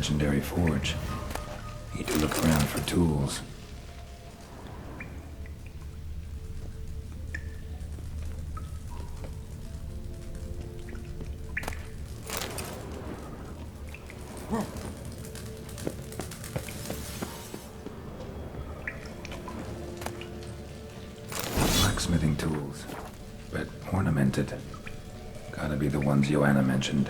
legendary forge. Need to look around for tools. Blacksmithing tools, but ornamented. Gotta be the ones Joanna mentioned.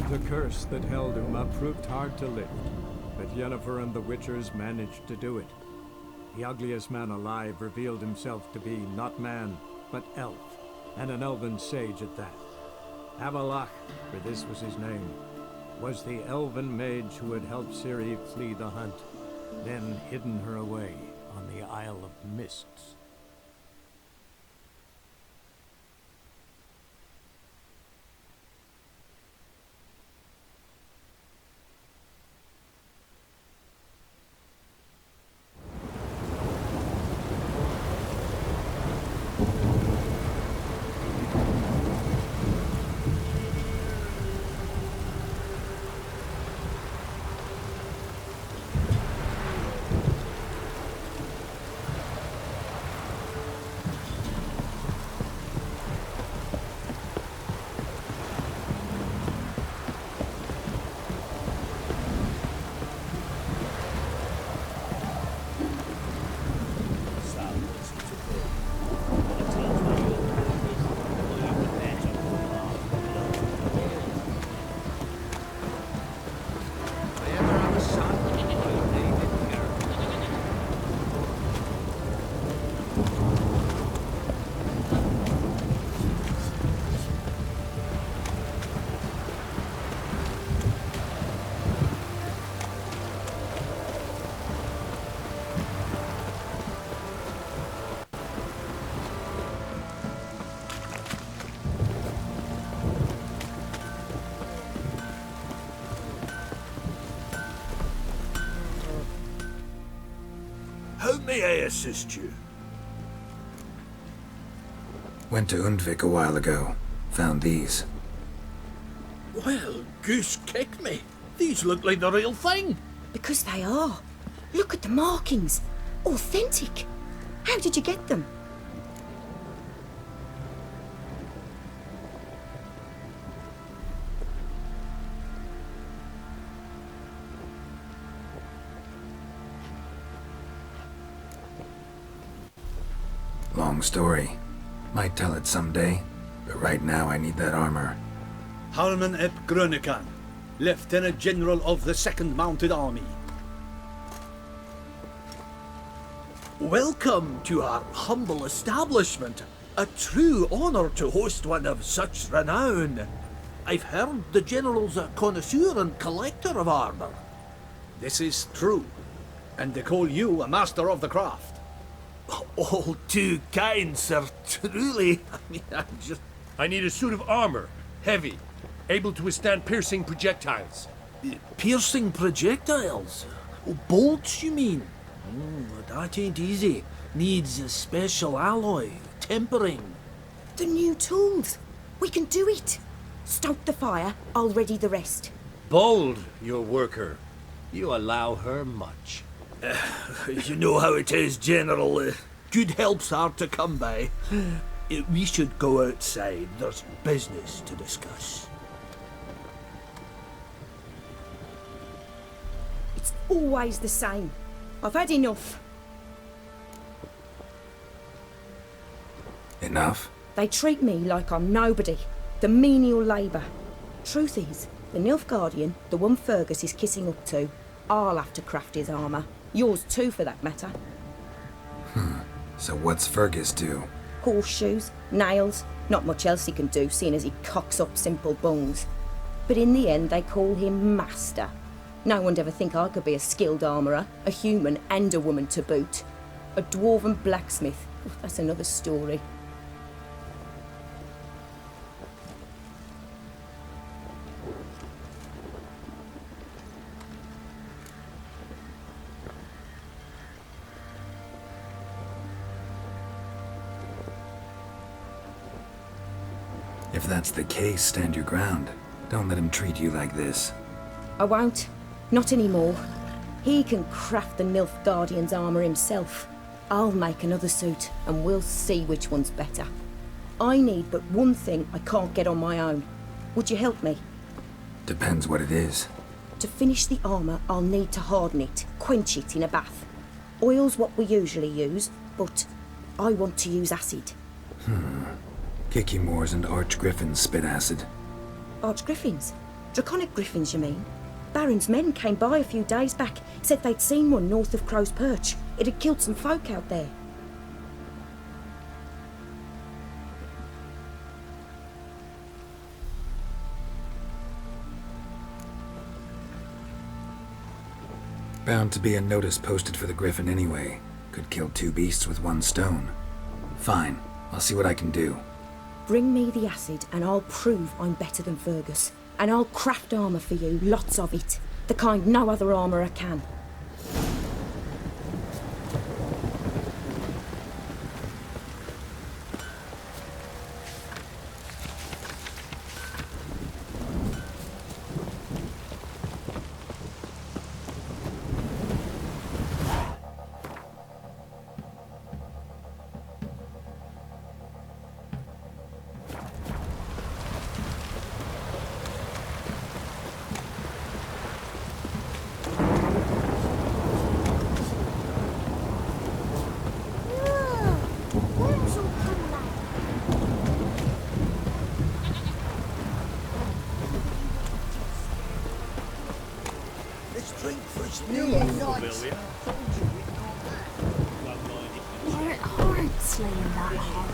The curse that held Uma proved hard to lift, but Yennefer and the Witchers managed to do it. The ugliest man alive revealed himself to be not man, but elf, and an elven sage at that. Avalach, for this was his name, was the elven mage who had helped Ciri flee the hunt, then hidden her away on the Isle of Mists. How may I assist you? Went to Undvik a while ago. Found these. Well, goose kick me. These look like the real thing. Because they are. Look at the markings. Authentic. How did you get them? Long story. Might tell it someday, but right now I need that armor. Harman ep Grönekan, Lieutenant General of the 2nd Mounted Army. Welcome to our humble establishment. A true honor to host one of such renown. I've heard the General's a connoisseur and collector of armor. This is true, and they call you a master of the craft. All too kind, sir. Truly. I need a suit of armor. Heavy. Able to withstand piercing projectiles. Piercing projectiles? Oh, bolts, you mean? That ain't easy. Needs a special alloy. Tempering. The new tools. We can do it. Stoke the fire. I'll ready the rest. Bold, your worker. You allow her much. You know how it is, General. Good help's hard to come by. We should go outside. There's business to discuss. It's Always the same. I've had enough. Enough? They treat me like I'm nobody. The menial labour. Truth is, the Nilfgaardian, the one Fergus is kissing up to, I'll have to craft his armour. Yours too, for that matter. So what's Fergus do? Horseshoes, nails, not much else he can do, seeing as he cocks up simple bungs. But in the end, they call him Master. No one'd ever think I could be a skilled armourer, a human and a woman to boot. A dwarven blacksmith, that's another story. If that's the case, stand your ground. Don't let him treat you like this. I won't. Not anymore. He can craft the Nilfgaardian's armour himself. I'll make another suit, and we'll see which one's better. I need but one thing I can't get on my own. Would you help me? Depends what it is. To finish the armour, I'll need to harden it, quench it in a bath. Oil's what we usually use, but I want to use acid. Kicky Moors and Archgriffins spit acid. Archgriffins? Draconic griffins, you mean? Baron's men came by a few days back, said they'd seen one north of Crow's Perch. It had killed some folk out there. Bound to be a notice posted for the Griffin anyway. Could kill two beasts with one stone. Fine, I'll see what I can do. Bring me the acid and I'll prove I'm better than Fergus. And I'll craft armour for you, lots of it. The kind no other armourer can. You're hard slaying that horror.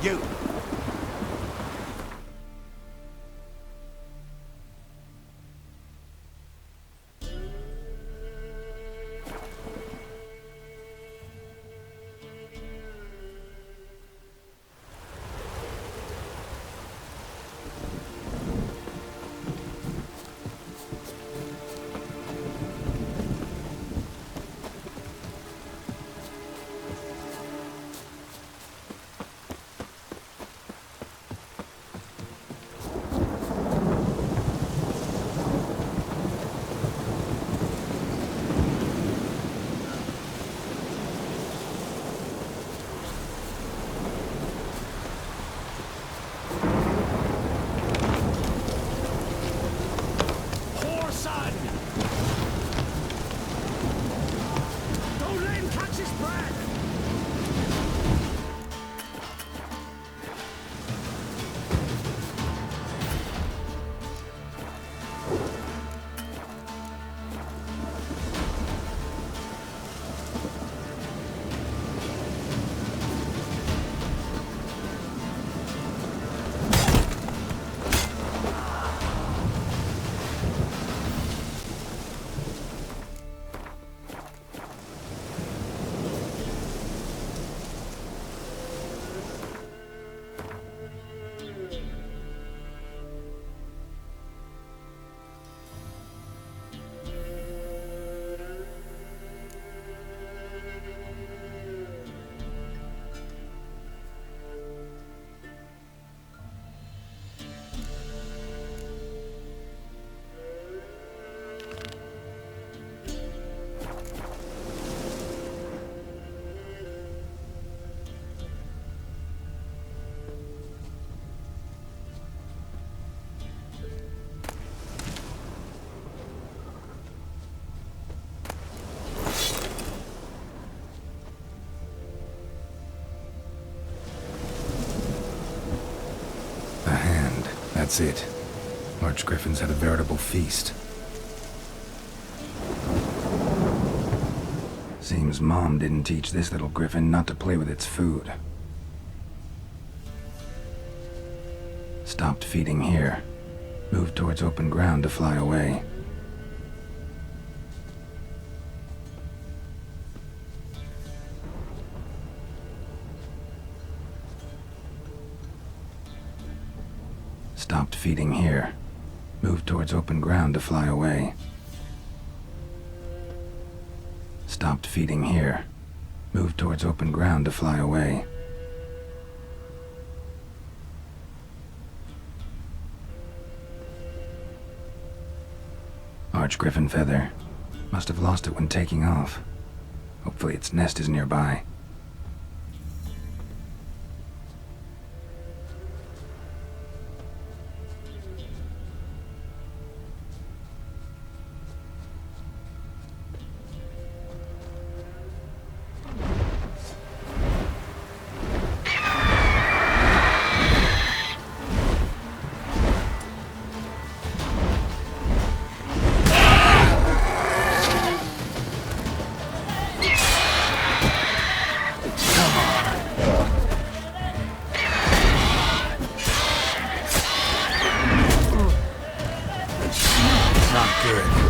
You! That's it. Archgriffins had a veritable feast. Seems Mom didn't teach this little griffin not to play with its food. Stopped feeding here. Moved towards open ground to fly away. Stopped feeding here. Moved towards open ground to fly away. Stopped feeding here. Moved towards open ground to fly away. Archgriffin feather. Must have lost it when taking off. Hopefully its nest is nearby. Not good.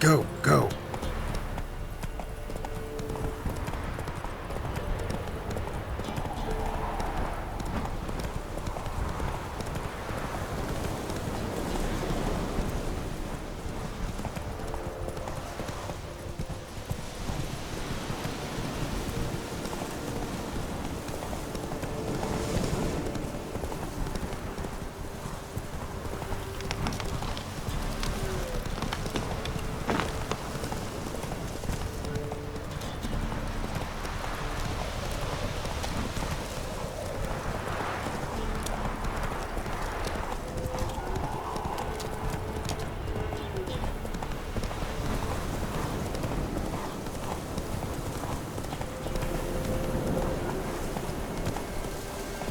Go, go.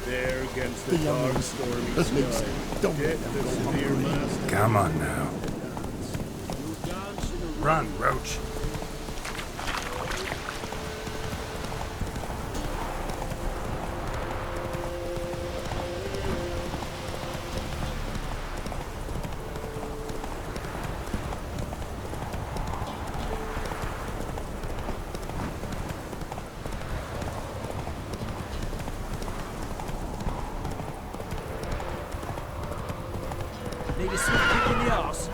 There against the dark, stormy sky. Don't Get the severe master. Come on now. Run, Roach. Need a swift kick in the arse.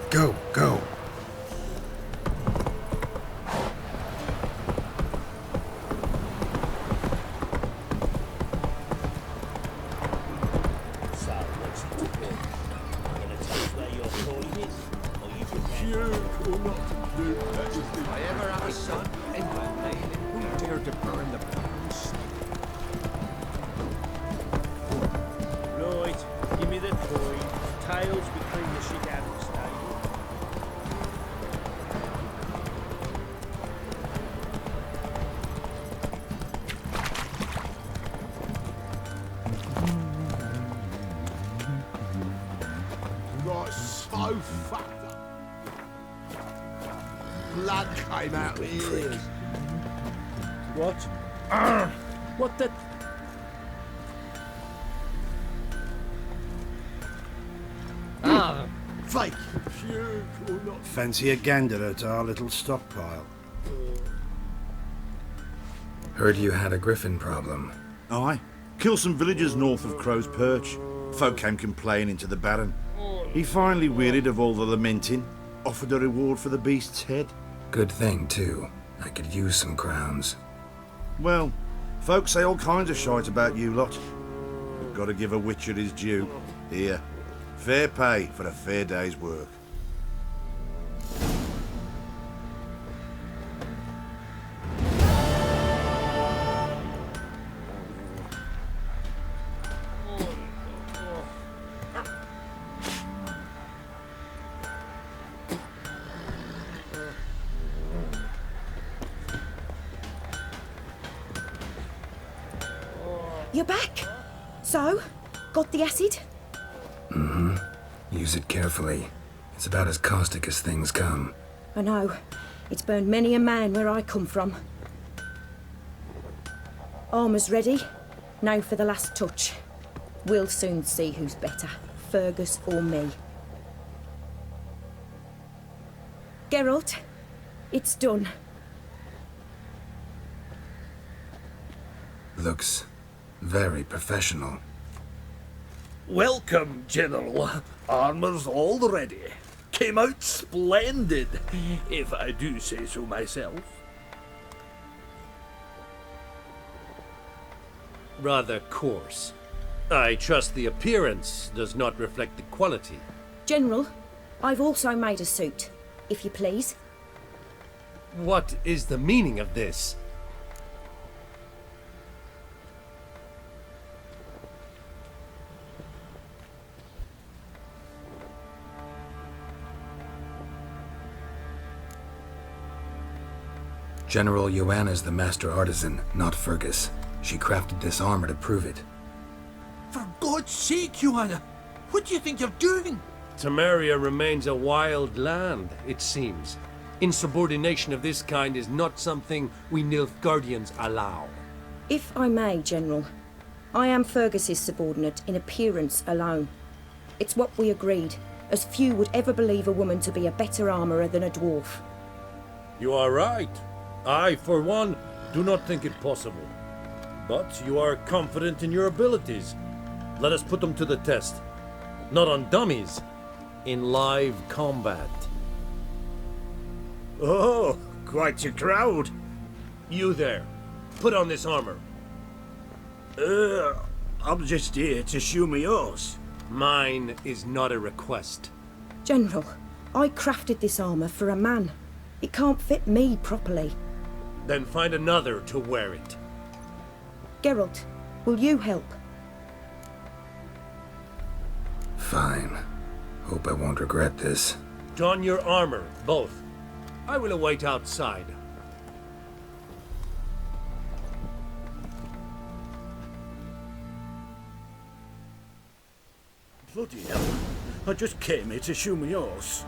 Go, go. So, what's he doing? Gonna tell us where your coin is? Or you can If I ever have a son, Who dared to burn the palace? Right, give me the coin. Tails between the shit out of the stable. Got so fucked up. Blood came out the ears. What? What the... Fake. Fancy a gander at our little stockpile. Heard you had a griffin problem. Aye. Kill some villagers north of Crow's Perch. Folk came complaining to the Baron. He finally wearied of all the lamenting, offered a reward for the beast's head. Good thing, too. I could use some crowns. Well, folks say all kinds of shite about you lot. But gotta give a witcher his due. Here, fair pay for a fair day's work. You're back? So? Got the acid? Use it carefully. It's about as caustic as things come. I know. It's burned many a man where I come from. Armour's ready. Now for the last touch. We'll soon see who's better, Fergus or me. Geralt, it's done. Looks very professional. Welcome, General. Armour's all ready. Came out splendid, if I do say so myself. Rather coarse. I trust the appearance does not reflect the quality. General, I've also made a suit, if you please. What is the meaning of this? General Joanna's the master artisan, not Fergus. She crafted this armor to prove it. For God's sake, Joanna, what do you think you're doing? Temeria remains a wild land, it seems. Insubordination of this kind is not something we Nilfgaardians allow. If I may, General, I am Fergus's subordinate in appearance alone. It's what we agreed, as few would ever believe a woman to be a better armourer than a dwarf. You are right. I, for one, do not think it possible. But you are confident in your abilities. Let us put them to the test. Not on dummies, in live combat. Oh, quite a crowd. You there, put on this armor. I'm just here to show me yours. Mine is not a request. General, I crafted this armour for a man. It can't fit me properly. Then find another to wear it. Geralt, will you help? Fine. Hope I won't regret this. Don your armor, both. I will await outside. Bloody hell. I just came here to show me yours.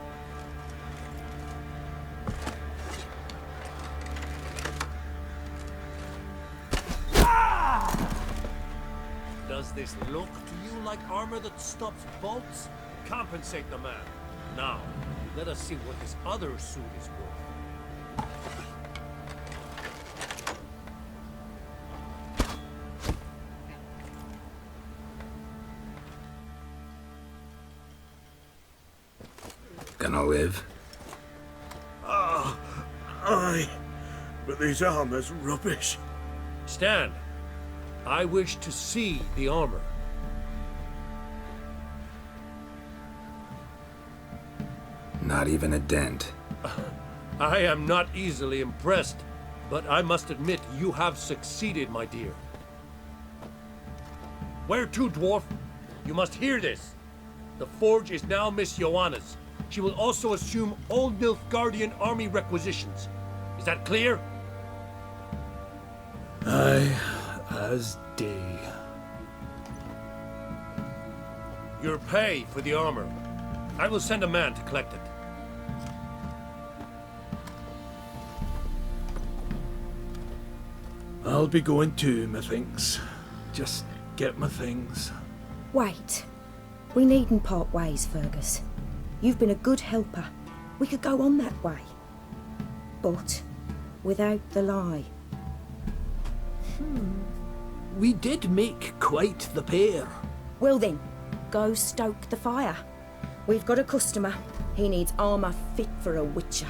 Does this look to you like armor that stops bolts? Compensate the man. Now, let us see what this other suit is worth. Gonna live? Aye, but this armor's rubbish. Stand. I wish to see the armor. Not even a dent. I am not easily impressed, but I must admit you have succeeded, my dear. Where to, dwarf? You must hear this. The forge is now Miss Joanna's. She will also assume all Nilfgaardian army requisitions. Is that clear? Aye, as day. Your pay for the armor. I will send a man to collect it. I'll be going too, methinks. Just get my things. Wait. We needn't part ways, Fergus. You've been a good helper. We could go on that way. But without the lie. We did make quite the pair. Well then, go stoke the fire. We've got a customer. He needs armour fit for a witcher.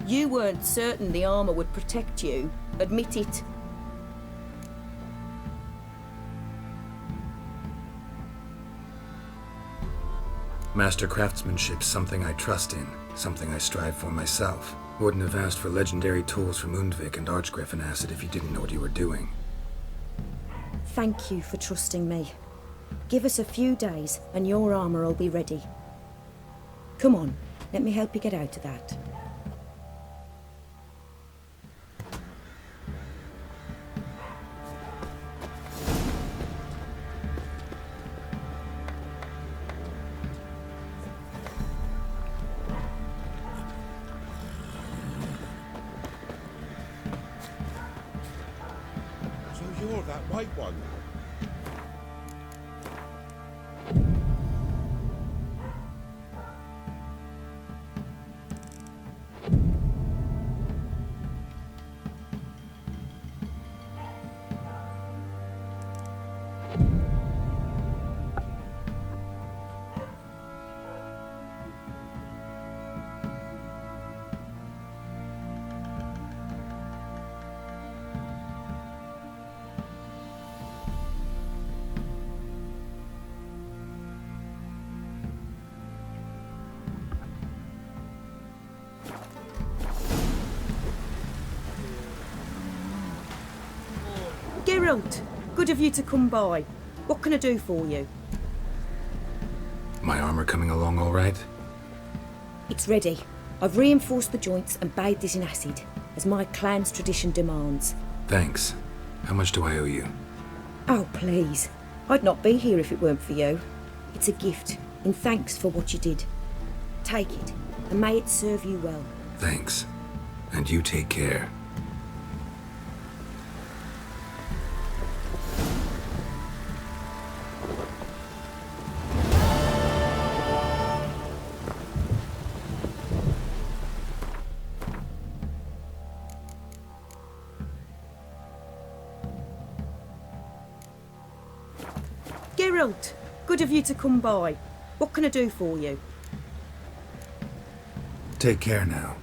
You weren't certain the armour would protect you. Admit it. Master craftsmanship's something I trust in, something I strive for myself. Wouldn't have asked for legendary tools from Undvik and Archgriffin Acid if you didn't know what you were doing. Thank you for trusting me. Give us a few days and your armour will be ready. Come on, let me help you get out of that. So you're that white one. Geralt, good of you to come by. What can I do for you? My armor coming along all right? It's ready. I've reinforced the joints and bathed it in acid, as my clan's tradition demands. Thanks. How much do I owe you? Oh, please. I'd not be here if it weren't for you. It's a gift, in thanks for what you did. Take it, and may it serve you well. Thanks. And you take care. Geralt, good of you to come by. What can I do for you? Take care now.